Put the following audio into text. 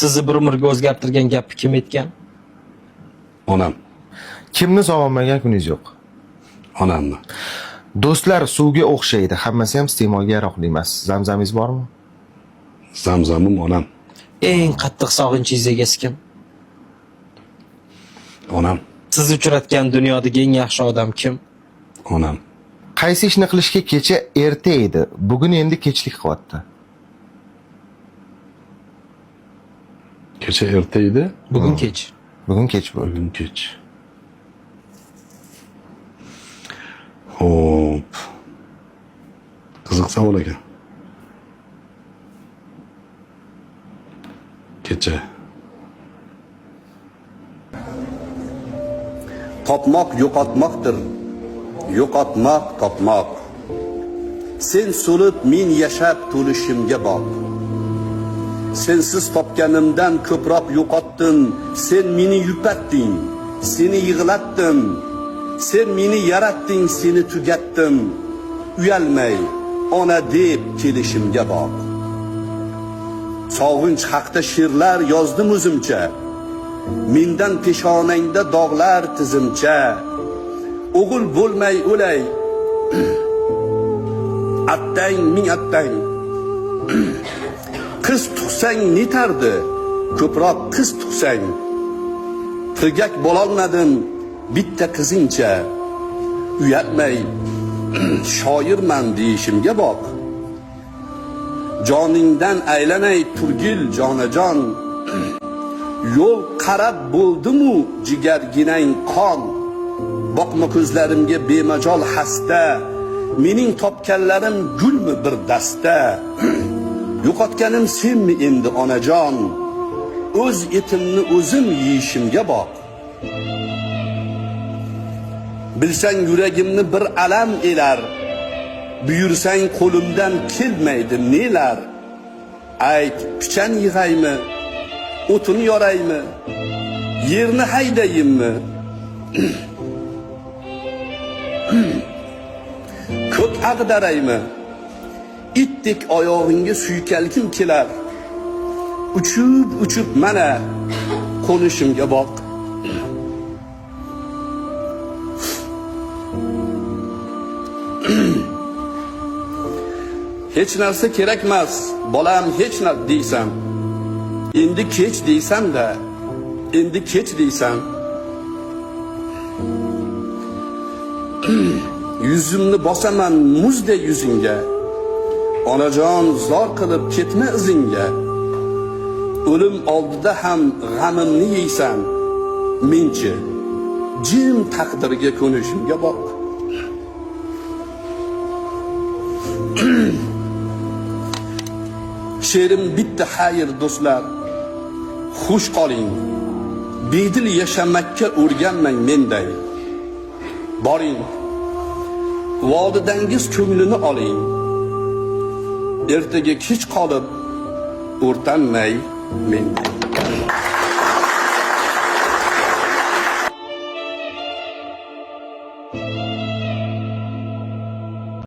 sizni bir umrga o'zgartirgan gapni kim aytgan? Onam. Kimni sog'inmagan kuningiz yo'q? Onamni. Do'stlar suvga o'xshaydi, hammasi ham iste'molga yaroqli emas. Zamzamingiz bormi? Zamzamim onam. Eng qattiq sog'inchingiz egasi kim? Onam. Siz uchratgan dunyodagi eng yaxshi odam kim? Onam. Qaysi ishni qilishga kecha erta edi, bugun endi kechlik qilyapti. Kecha erta edi. Bugun kech. Bugun kech bo'ldi. Bugun kech. Hop. Qiziq savol ekan. Kecha. Topmoq yo'qotmoqdir, yo'qotmoq topmoq. Sen so'lib men yashab to'lishimga boq. Sensiz topganimdan ko'proq yo'qotdim. Sen meni yupatding, seni yig'latdim. Sen meni yaratding, seni tugatdim. Uyalmay, ona deb kelishimga boq. Sog'inch haqda she'rlar yozdim o'zimcha. Mendan peshonangda dog'lar tizimcha. O'g'il bo'lmay o'lay. Attang ming attang. Qiz tug'sang netardi? Ko'proq qiz tug'sang. Tirgak bo'lolmadim bitta qizingcha. Uyatmay, shoirman deyishimga boq. Joningdan aylanay turgil jonajon. Yo'l qarab bo'ldimu jigarginang qon. Boqma ko'zlarimga bemajol hasta. Mening topganlarim gulmi bir dasta. Yo'qotganim senmi endi onajon? O'z etimni o'zim yeyishimga boq. Bilsang yuragimni bir alam elar. Buyursang qo'limdan kelmaydi nelar. Ayt, pichan yig'aymi? O'tin yoraymi? Yerni haydayimmi? Ko'k ag'daraymi? Itdek oyog'ingga suykalgim kelar. Uchib mana qo'nishimga boq. Hech narsa kerakmas, bolam hech narsa deysan. Endi kech deysan-da, endi kech deysan. Yuzimni bosaman muzday yuzingga. Onajon zor qilib ketma izingga. O'lim oldida ham g'amimni yeysan. Menchi jim taqdirga ko'nishimga boq. She'rim bitta xayr do'stlar. Xush qoling. Bedil yashamakka o'rganmang menday. Boring. Volidangiz ko'nglini oling. Ertaga kech qolib o'rtanmay menday.